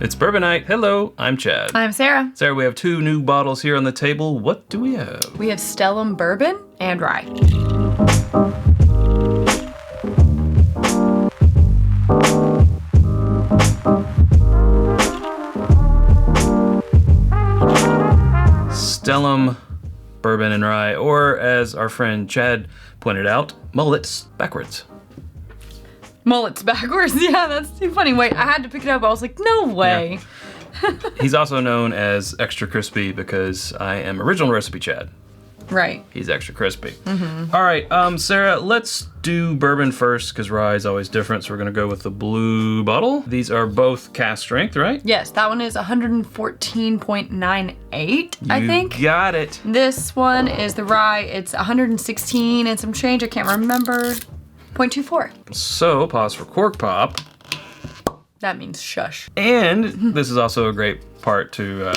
It's Bourbon Night. Hello, I'm Chad. I'm Sarah. Sarah, we have 2 new bottles here on the table. What do we have? We have Stellum Bourbon and Rye. Stellum Bourbon and Rye, or as our friend Chad pointed out, mullets backwards. Mullets backwards. Yeah, that's too funny. Wait, I had to pick it up. I was like, no way. Yeah. He's also known as Extra Crispy because I am Original Recipe Chad. Right. He's extra crispy. Mm-hmm. All right, Sarah, let's do bourbon first because rye is always different. So we're gonna go with the blue bottle. These are both cask strength, right? Yes, that one is 114.98, I think. You got it. This one is the rye. It's 116 and some change. I can't remember. 0.24. So pause for cork pop. That means shush. And this is also a great part to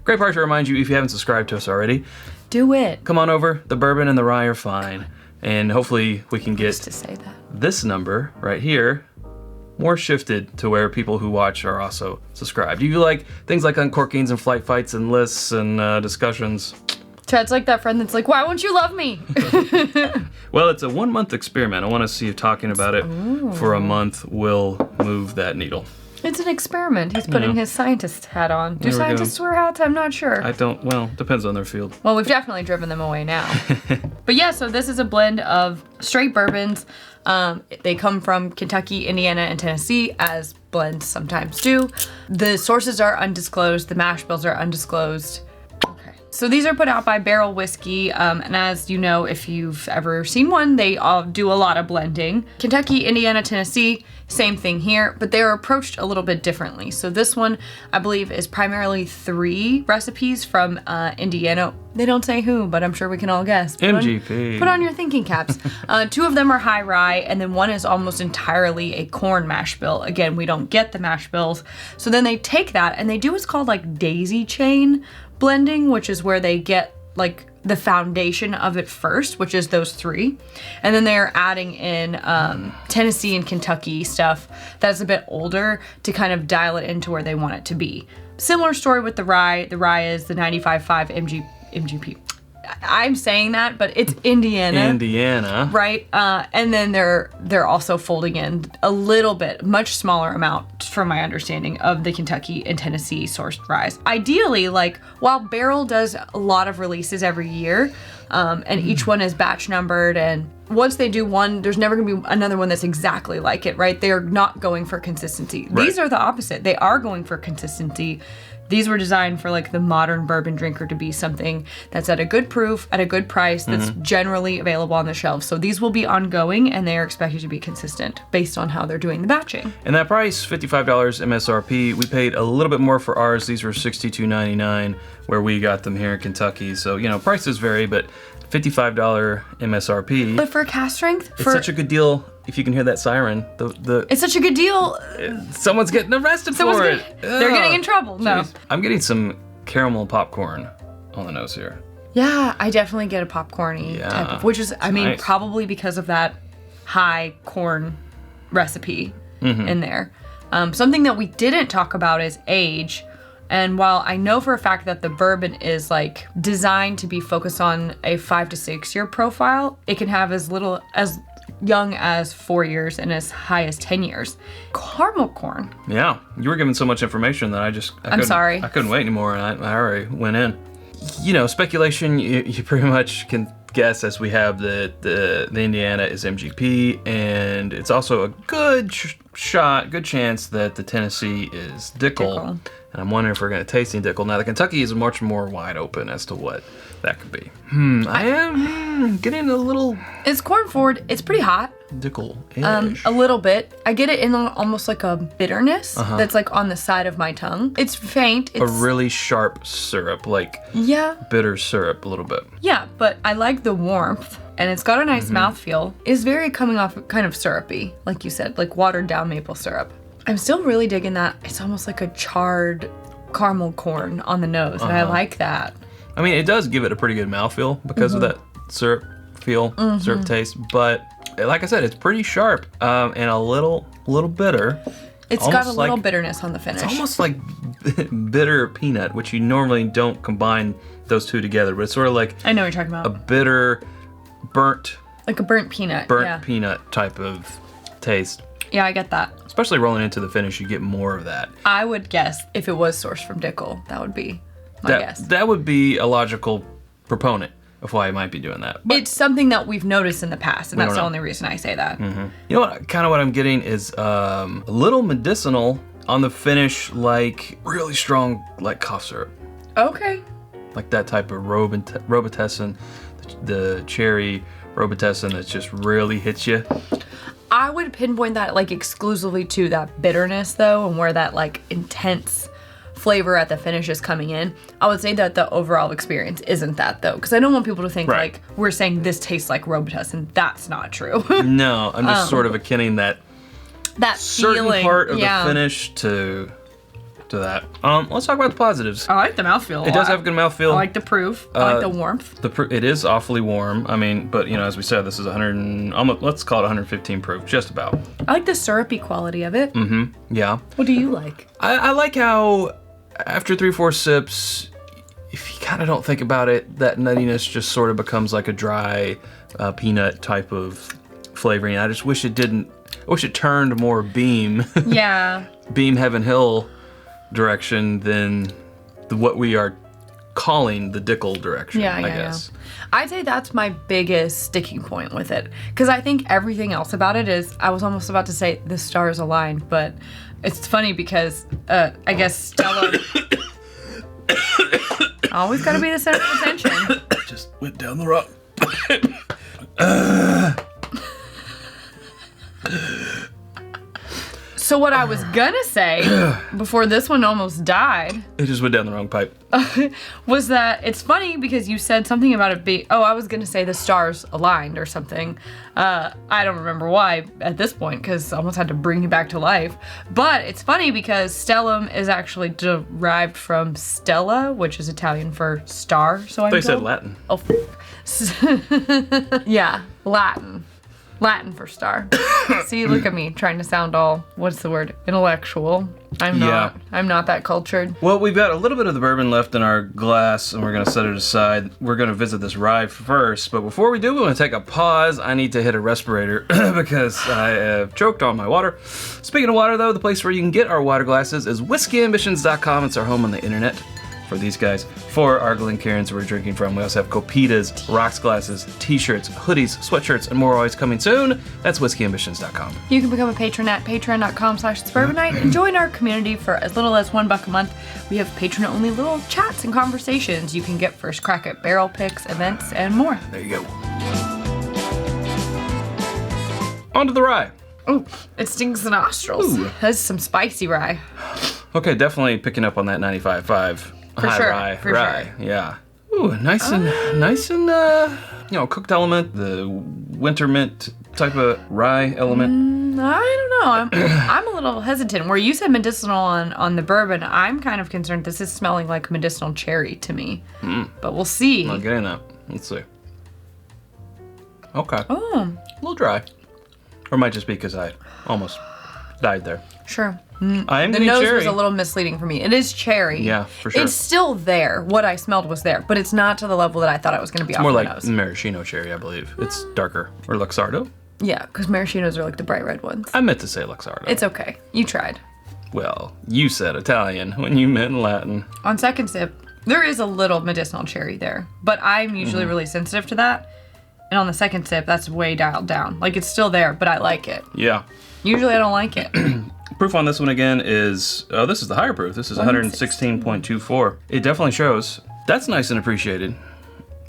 remind you if you haven't subscribed to us already. Do it. Come on over. The bourbon and the rye are fine. And hopefully we can get Just to say that. this number right here more shifted to where people who watch are also subscribed. Do you like things like uncorkings and flight fights and lists and discussions? Chad's like that friend that's like, why won't you love me? Well, it's a 1-month experiment. I want to see if talking about it for a month will move that needle. It's an experiment. He's putting his scientist hat on. Do There we go. scientists wear hats? I'm not sure. Depends on their field. Well, we've definitely driven them away now. But yeah, so this is a blend of straight bourbons. They come from Kentucky, Indiana, and Tennessee, as blends sometimes do. The sources are undisclosed. The mash bills are undisclosed. Okay. So these are put out by Barrell Whiskey, and as you know, if you've ever seen one, they all do a lot of blending. Kentucky, Indiana, Tennessee, same thing here, but they are approached a little bit differently. So this one, I believe, is primarily 3 recipes from Indiana. They don't say who, but I'm sure we can all guess. MGP. Put on your thinking caps. 2 of them are high rye, and then 1 is almost entirely a corn mash bill. Again, we don't get the mash bills. So then they take that and they do what's called like daisy chain blending, which is where they get like the foundation of it first, which is those 3. And then they're adding in Tennessee and Kentucky stuff that's a bit older to kind of dial it into where they want it to be. Similar story with the rye. The rye is the 95.5 MGP. I'm saying that, but it's Indiana. Indiana. Right? And then they're also folding in a little bit, much smaller amount from my understanding of the Kentucky and Tennessee sourced ryes. Ideally, like while Barrell does a lot of releases every year, and each one is batch numbered, and once they do one, there's never gonna be another one that's exactly like it, right? They're not going for consistency. Right. These are the opposite. They are going for consistency. These were designed for like the modern bourbon drinker to be something that's at a good proof, at a good price, that's generally available on the shelves. So these will be ongoing and they are expected to be consistent based on how they're doing the batching. And that price, $55 MSRP. We paid a little bit more for ours. These were $62.99 where we got them here in Kentucky. So, prices vary, but $55 MSRP. But for cask strength, It's such a good deal. If you can hear that siren, it's such a good deal. Someone's getting arrested for it. They're getting in trouble. No. Jeez. I'm getting some caramel popcorn on the nose here. Yeah, I definitely get a popcorny type of, which is, nice. probably because of that high corn recipe in there. Something that we didn't talk about is age. And while I know for a fact that the bourbon is like designed to be focused on a 5 to 6 year profile, it can have as young as 4 years and as high as 10 years. Caramel corn. Yeah, you were given so much information that I'm sorry. I couldn't wait anymore, and I already went in. Speculation, you pretty much can guess, as we have that the Indiana is MGP, and it's also a good chance that the Tennessee is Dickel. And I'm wondering if we're going to taste any Dickel. Now, the Kentucky is much more wide open as to what that could be. I am getting a little... It's corn forward. It's pretty hot. Dickel-ish. A little bit. I get it in almost like a bitterness that's like on the side of my tongue. It's faint. It's a really sharp syrup, like bitter syrup a little bit. Yeah, but I like the warmth. And it's got a nice mouthfeel. It's very coming off kind of syrupy, like you said, like watered down maple syrup. I'm still really digging that. It's almost like a charred caramel corn on the nose, and I like that. I mean, it does give it a pretty good mouthfeel because of that syrup feel, syrup taste. But like I said, it's pretty sharp and a little bitter. It's got a little bitterness on the finish. It's almost like bitter peanut, which you normally don't combine those two together, but it's sort of like I know what you're talking a about. bitter, burnt Like a burnt peanut. peanut type of taste. Yeah, I get that. Especially rolling into the finish, you get more of that. I would guess if it was sourced from Dickel, that would be my guess. That would be a logical proponent of why it might be doing that. But It's something that we've noticed in the past, and that's don't the know. only reason I say that. you know what? Kind of what I'm getting is a little medicinal on the finish, like really strong, like cough syrup, Okay. like that type of Robitussin, the cherry Robitussin that just really hits you. I would pinpoint that like exclusively to that bitterness though, and where that like intense flavor at the finish is coming in. I would say that the overall experience isn't that though, because I don't want people to think Right. like we're saying this tastes like Robitussin. That's not true. No, I'm just sort of akinning that That certain feeling. part of yeah. the finish to that. Let's talk about the positives. I like the mouthfeel. It does have a good mouthfeel. I like the proof. I like the warmth. It is awfully warm. I mean, but you know, as we said, this is 100 and almost, let's call it 115 proof, just about. I like the syrupy quality of it. Yeah. What do you like? I like how after 3-4 sips, if you kind of don't think about it, that nuttiness just sort of becomes like a dry peanut type of flavoring. I just wish it didn't. I wish it turned more beam Yeah. Heaven Hill direction than what we are calling the Dickel direction. Yeah, I guess. I'd say that's my biggest sticking point with it. Because I think everything else about it is, I was almost about to say the stars aligned, but it's funny because I guess Stellum always gotta be the center of attention. Just went down the road. So what I was gonna say before this one almost died It just went down the wrong pipe. was that it's funny because you said something about it being, I was gonna say the stars aligned or something. I don't remember why at this point because I almost had to bring you back to life. But it's funny because Stellum is actually derived from Stella, which is Italian for star. So They said Latin. Oh, yeah, Latin. Latin for star. See, look at me trying to sound all, what's the word? Intellectual. I'm not. I'm not that cultured. Well, we've got a little bit of the bourbon left in our glass, and we're going to set it aside. We're going to visit this rye first, but before we do, we want to take a pause. I need to hit a respirator because I have choked on my water. Speaking of water, though, the place where you can get our water glasses is whiskyambitions.com. It's our home on the internet for these guys. For our Glencairns we're drinking from, we also have Copitas, rocks glasses, t-shirts, hoodies, sweatshirts, and more always coming soon. That's whiskyambitions.com. You can become a patron at patreon.com/itsbourbonnight and join our community for as little as $1 a month. We have patron-only little chats and conversations. You can get first crack at barrel picks, events, and more. There you go. On to the rye. Ooh, it stings the nostrils. Ooh. That's some spicy rye. Okay, definitely picking up on that 95.5 high sure, rye. for rye. sure. Yeah. Ooh, nice and cooked element, the winter mint type of rye element. I don't know. I'm a little hesitant. Where you said medicinal on the bourbon, I'm kind of concerned this is smelling like medicinal cherry to me. But we'll see. I'm getting that. Let's see. Okay. Oh, A little dry. Or it might just be because I almost died there. sure. I am The getting nose cherry. was a little misleading for me. It is cherry. Yeah, for sure. It's still there. What I smelled was there, but it's not to the level that I thought it was going to be off More my like nose. maraschino cherry, I believe. It's darker. Or Luxardo. Yeah, because maraschinos are like the bright red ones. I meant to say Luxardo. It's okay. You tried. Well, you said Italian when you meant Latin. On second sip, there is a little medicinal cherry there, but I'm usually really sensitive to that. And on the second sip, that's way dialed down. Like, it's still there, but I like it. Yeah. Usually I don't like it. Proof on this one again is, this is the higher proof. This is 116.24. It definitely shows. That's nice and appreciated.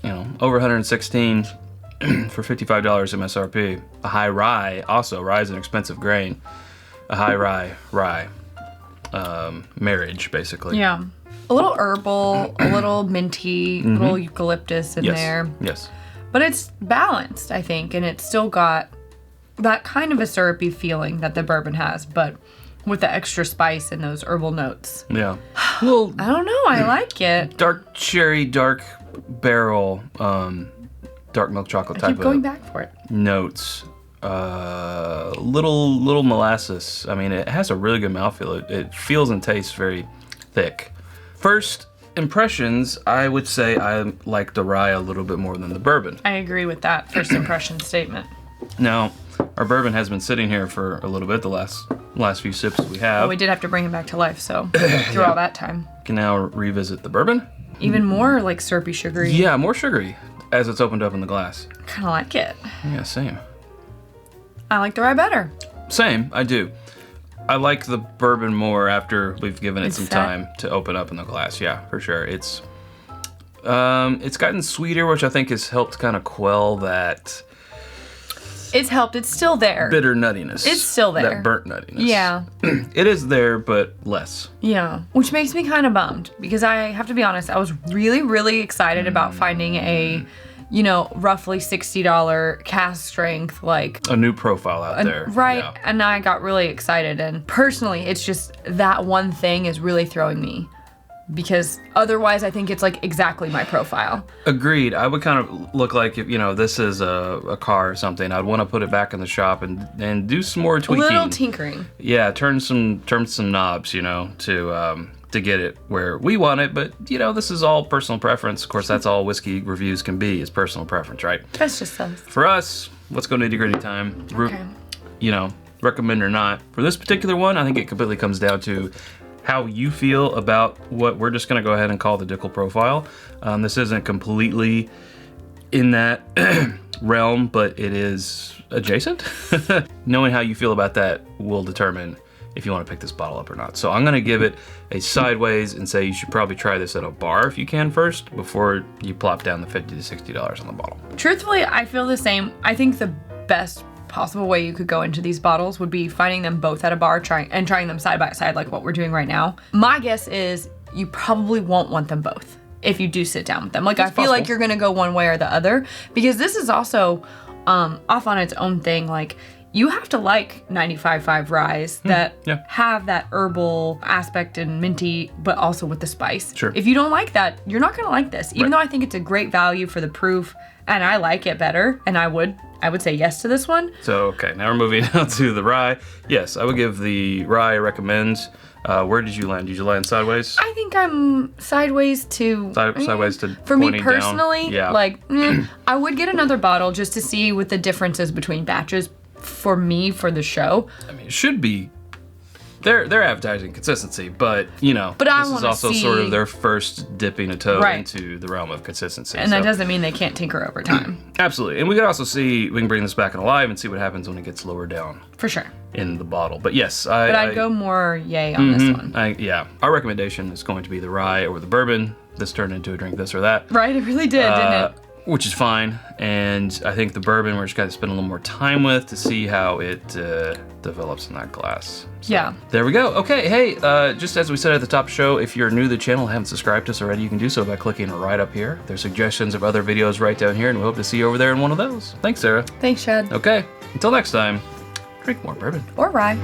You know, over 116 for $55 MSRP. A high rye, also, rye is an expensive grain. A high rye marriage, basically. Yeah. A little herbal, a little minty, a little eucalyptus in there. Yes. But it's balanced, I think, and it's still got that kind of a syrupy feeling that the bourbon has, but with the extra spice and those herbal notes. Yeah. Well, I don't know, I like it. dark cherry, dark barrel, dark milk chocolate I type keep going of back for it. notes. little molasses. I mean, it has a really good mouthfeel. It feels and tastes very thick. First impressions, I would say I like the rye a little bit more than the bourbon. I agree with that first impression statement. Now, our bourbon has been sitting here for a little bit, the last few sips we have. Well, we did have to bring him back to life, so through all that time. Can now revisit the bourbon. Even more like syrupy, sugary. Yeah, more sugary as it's opened up in the glass. Kind of like it. Yeah, same. I like the rye better. Same, I do. I like the bourbon more after we've given it some time to open up in the glass. Yeah, for sure. It's gotten sweeter, which I think has helped kind of quell that. It's helped. It's still there. Bitter nuttiness. It's still there. That burnt nuttiness. Yeah. It is there, but less. Yeah. Which makes me kind of bummed because I have to be honest, I was really, really excited about finding a, roughly $60 cask strength, like a new profile out there. Right. Yeah. And I got really excited. And personally, it's just that one thing is really throwing me. Because otherwise, I think it's like exactly my profile. Agreed. I would kind of look like if this is a car or something. I'd want to put it back in the shop and do some more tweaking. A little tinkering. Yeah, turn some knobs, to get it where we want it. But this is all personal preference. Of course, that's all whiskey reviews can be is personal preference, right? That's just us. For us, let's go nitty-gritty time. Okay. Recommend or not. For this particular one, I think it completely comes down to how you feel about what we're just going to go ahead and call the Dickel profile. This isn't completely in that realm, but it is adjacent. Knowing how you feel about that will determine if you want to pick this bottle up or not. So I'm going to give it a sideways and say you should probably try this at a bar if you can first before you plop down the $50 to $60 on the bottle. Truthfully, I feel the same. I think the best possible way you could go into these bottles would be finding them both at a bar trying them side by side like what we're doing right now. My guess is you probably won't want them both if you do sit down with them. Like I feel like you're gonna go one way or the other because this is also off on its own thing. Like you have to like 95.5 ryes that have that herbal aspect and minty, but also with the spice. Sure. If you don't like that, you're not gonna like this. Even though I think it's a great value for the proof and I like it better and I would say yes to this one. So, okay, now we're moving on to the rye. Yes, I would give the rye recommends. Where did you land? Did you land sideways? I think I'm sideways to... Sideways to For me pointing personally, down. I would get another bottle just to see what the differences between batches for me for the show. I mean, it should be... They're advertising consistency, but, But I this is wanna also see... sort of their first dipping a toe Right. into the realm of consistency. And that doesn't mean they can't tinker over time. Absolutely. And we can also see, we can bring this back in alive and see what happens when it gets lower down For sure. in the bottle. But yes, I'd go more yay on this one. Our recommendation is going to be the rye or the bourbon. This turned into a drink this or that. Right, it really did, didn't it? Which is fine. And I think the bourbon we're just got to spend a little more time with to see how it develops in that glass. So, yeah. There we go. Okay, hey, just as we said at the top of the show, if you're new to the channel and haven't subscribed to us already, you can do so by clicking right up here. There's suggestions of other videos right down here, and we hope to see you over there in one of those. Thanks, Sarah. Thanks, Chad. Okay, until next time, drink more bourbon. Or rye.